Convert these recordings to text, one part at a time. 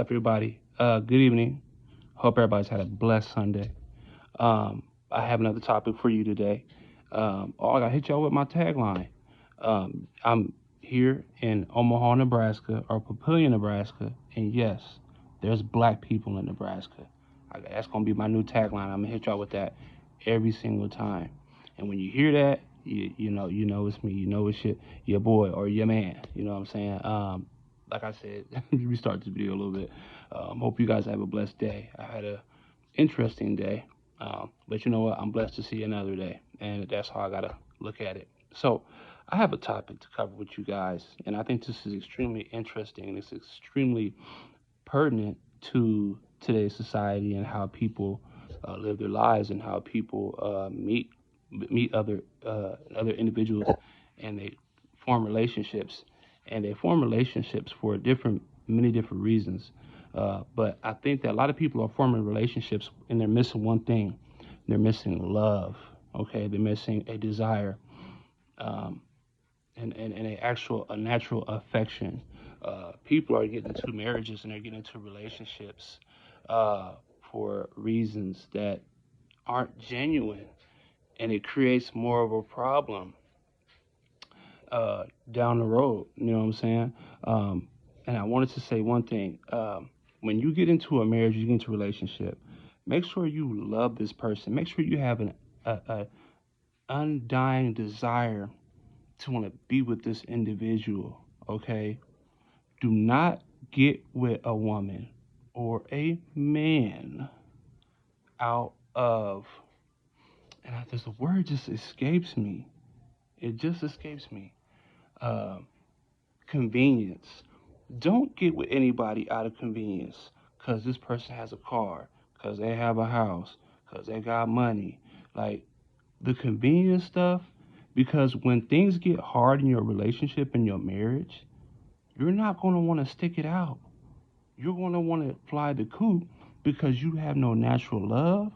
Everybody? Good evening. Hope everybody's had a blessed Sunday. I have another topic for you today. I gotta hit y'all with my tagline. I'm here in Omaha, Nebraska, or Papillion, Nebraska, and yes, there's black people in Nebraska. That's gonna be my new tagline. I'm gonna hit y'all with that every single time. And when you hear that, you know it's me. You know it's your boy or your man. You know what I'm saying? Like I said, we start this video a little bit. Hope you guys have a blessed day. I had a interesting day, but you know what? I'm blessed to see another day, and that's how I gotta look at it. So, I have a topic to cover with you guys, and I think this is extremely interesting. It's extremely pertinent to today's society and how people live their lives and how people meet other individuals, and they form relationships, and they form relationships for many different reasons. But I think that a lot of people are forming relationships and they're missing one thing. They're missing love. Okay, they're missing a desire, um, and a natural affection. People are getting into marriages and they're getting into relationships uh, for reasons that aren't genuine, and it creates more of a problem down the road. You know what I'm saying? And I wanted to say one thing. When you get into a marriage, you get into a relationship, make sure you love this person. Make sure you have a undying desire to want to be with this individual. Okay? Do not get with a woman or a man out of, there's a word just escapes me. It just escapes me. Uh, Convenience. Don't get with anybody out of convenience because this person has a car, because they have a house, because they got money. Like the convenience stuff, because when things get hard in your relationship and your marriage, you're not going to want to stick it out. You're going to want to fly the coop because you have no natural love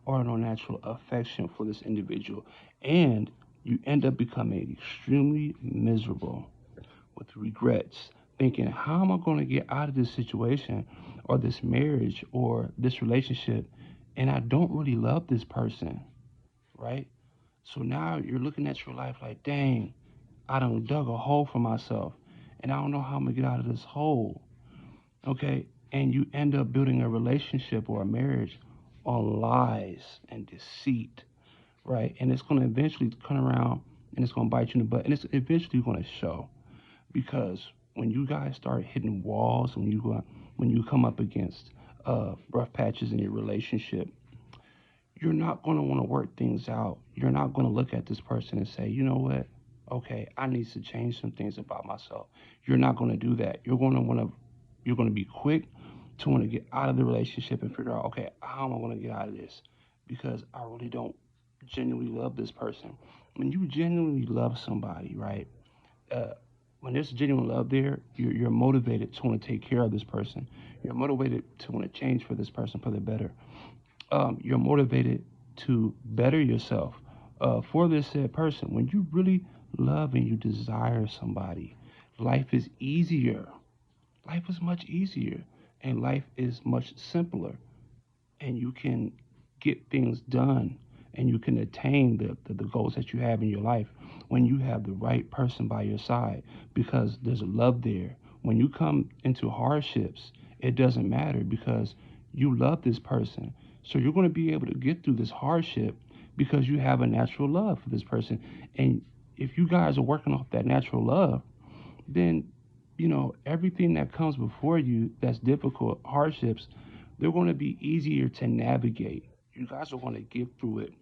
or no natural affection for this individual. And you end up becoming extremely miserable with regrets, thinking, how am I going to get out of this situation or this marriage or this relationship? And I don't really love this person, right? So now you're looking at your life like, dang, I done dug a hole for myself and I don't know how I'm going to get out of this hole, okay? And you end up building a relationship or a marriage on lies and deceit, right? And it's going to eventually come around and it's going to bite you in the butt, and it's eventually going to show, because when you guys start hitting walls, when you come up against rough patches in your relationship, you're not going to want to work things out. You're not going to look at this person and say, you know what? Okay, I need to change some things about myself. You're not going to do that. You're going to be quick to want to get out of the relationship and figure out, okay, how am I going to get out of this? Because I really don't genuinely love this person. When you genuinely love somebody, right? uh, when there's genuine love there, you're motivated to want to take care of this person. You're motivated to want to change for this person for the better. You're motivated to better yourself for this said person. When you really love and you desire somebody, life is easier. Life is much easier, and life is much simpler, and you can get things done and you can attain the goals that you have in your life when you have the right person by your side, because there's love there. When you come into hardships, it doesn't matter because you love this person. So you're going to be able to get through this hardship because you have a natural love for this person. And if you guys are working off that natural love, then everything that comes before you that's difficult, hardships, they're going to be easier to navigate. You guys are going to get through it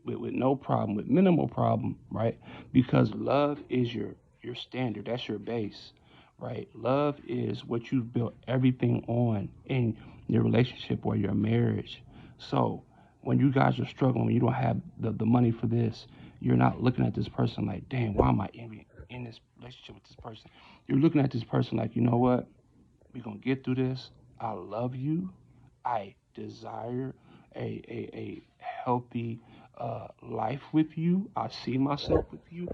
with no problem, with minimal problem, right? Because love is your standard. That's your base, right? Love is what you've built everything on in your relationship or your marriage. So when you guys are struggling, when you don't have the money for this, you're not looking at this person like, damn, why am I in this relationship with this person? You're looking at this person like, you know what? We're going to get through this. I love you. I desire a healthy life with you. I see myself with you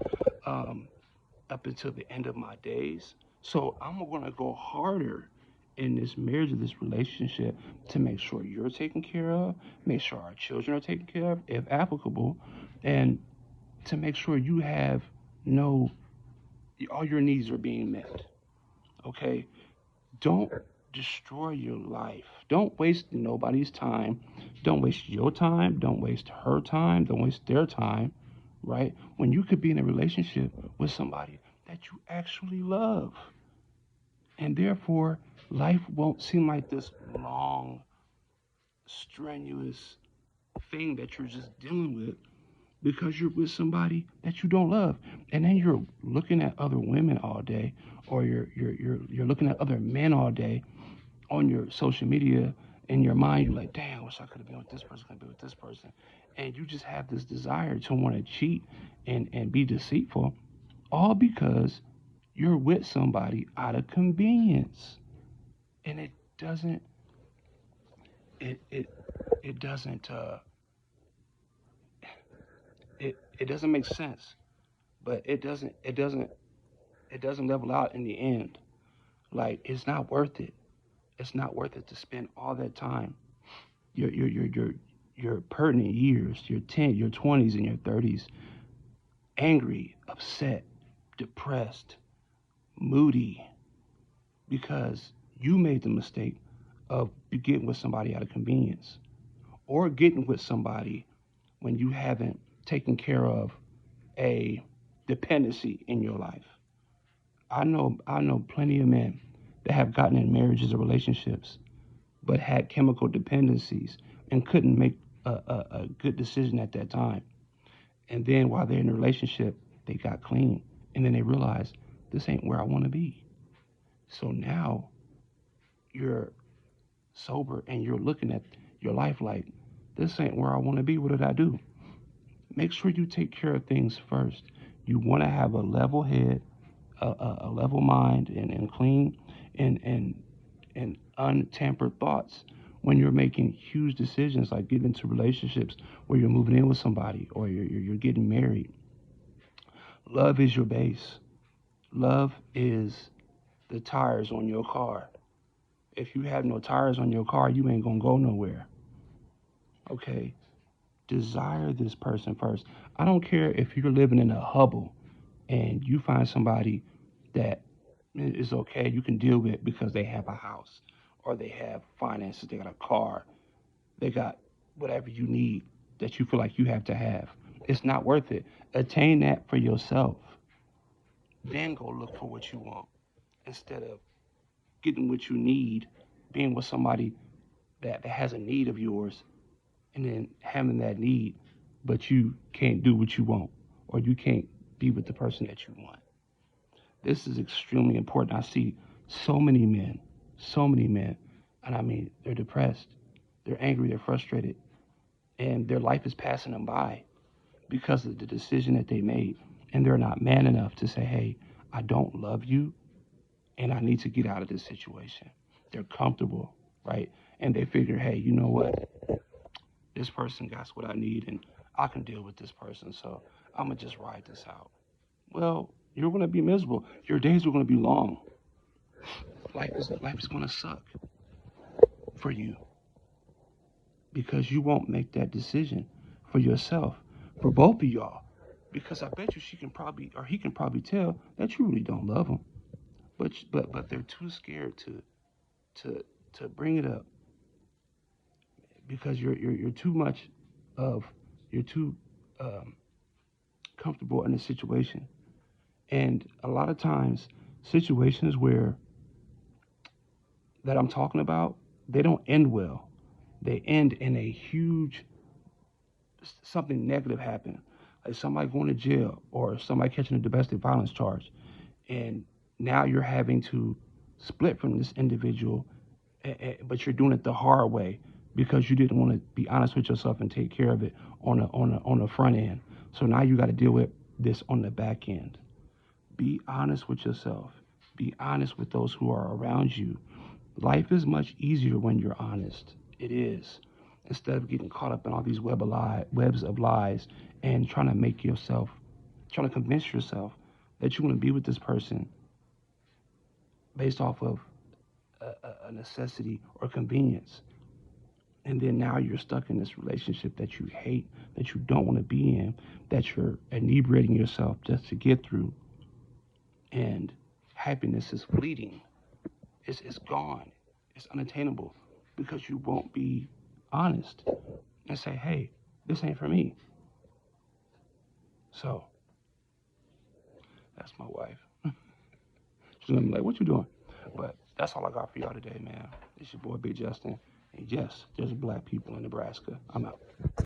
um, up until the end of my days. So I'm going to go harder in this marriage or this relationship to make sure you're taken care of, make sure our children are taken care of, if applicable, and to make sure you have no all your needs are being met. Okay? Don't destroy your life. Don't waste nobody's time. Don't waste your time. Don't waste her time. Don't waste their time, right? When you could be in a relationship with somebody that you actually love. And therefore, life won't seem like this long, strenuous thing that you're just dealing with because you're with somebody that you don't love. And then you're looking at other women all day, or you're looking at other men all day on your social media. In your mind, you're like, damn, I wish I could have been with this person, could have been with this person. And you just have this desire to want to cheat and be deceitful, all because you're with somebody out of convenience. And doesn't it it it doesn't it doesn't make sense. But it doesn't level out in the end. Like, it's not worth it. It's not worth it to spend all that time, your pertinent years, your 20s and your 30s, angry, upset, depressed, moody, because you made the mistake of getting with somebody out of convenience, or getting with somebody when you haven't taken care of a dependency in your life. I know plenty of men that have gotten in marriages or relationships but had chemical dependencies and couldn't make a good decision at that time. And then while they're in a relationship, they got clean. And then they realized this ain't where I want to be. So now you're sober and you're looking at your life like, this ain't where I want to be. What did I do? Make sure you take care of things first. You want to have a level head, a level mind, and clean and untampered thoughts when you're making huge decisions like getting into relationships where you're moving in with somebody or you're getting married. Love is your base. Love is the tires on your car. If you have no tires on your car, you ain't gonna go nowhere. Okay? Desire this person first. I don't care if you're living in a hubble and you find somebody that is okay, you can deal with because they have a house or they have finances, they got a car, they got whatever you need that you feel like you have to have. It's not worth it. Attain that for yourself. Then go look for what you want instead of getting what you need, being with somebody that has a need of yours, and then having that need, but you can't do what you want or you can't be with the person that you want. This is extremely important. I see so many men, and I mean, they're depressed, they're angry, they're frustrated, and their life is passing them by because of the decision that they made. And they're not man enough to say, hey, I don't love you and I need to get out of this situation. They're comfortable, right? And they figure, hey, you know what? This person got what I need and I can deal with this person. So I'm going to just ride this out. Well, you're going to be miserable. Your days are going to be long. Life is going to suck for you because you won't make that decision for yourself, for both of y'all. Because I bet you she can probably, or he can probably tell that you really don't love him, but they're too scared to to bring it up because you're too much of you're too um, comfortable in the situation. And a lot of times, situations where that I'm talking about, they don't end well. They end in a huge something negative happen, like somebody going to jail or somebody catching a domestic violence charge, and now you're having to split from this individual, but you're doing it the hard way because you didn't want to be honest with yourself and take care of it on the front end. So now you got to deal with this on the back end. Be honest with yourself. Be honest with those who are around you. Life is much easier when you're honest. It is. Instead of getting caught up in all these webs of lies and trying to convince yourself that you want to be with this person based off of a necessity or convenience. And then now you're stuck in this relationship that you hate, that you don't want to be in, that you're inebriating yourself just to get through. And happiness is fleeting. It's gone. It's unattainable because you won't be honest and say, hey, this ain't for me. So that's my wife. She's gonna be like, what you doing? But that's all I got for y'all today, man. It's your boy Big Justin. And yes, there's black people in Nebraska. I'm out.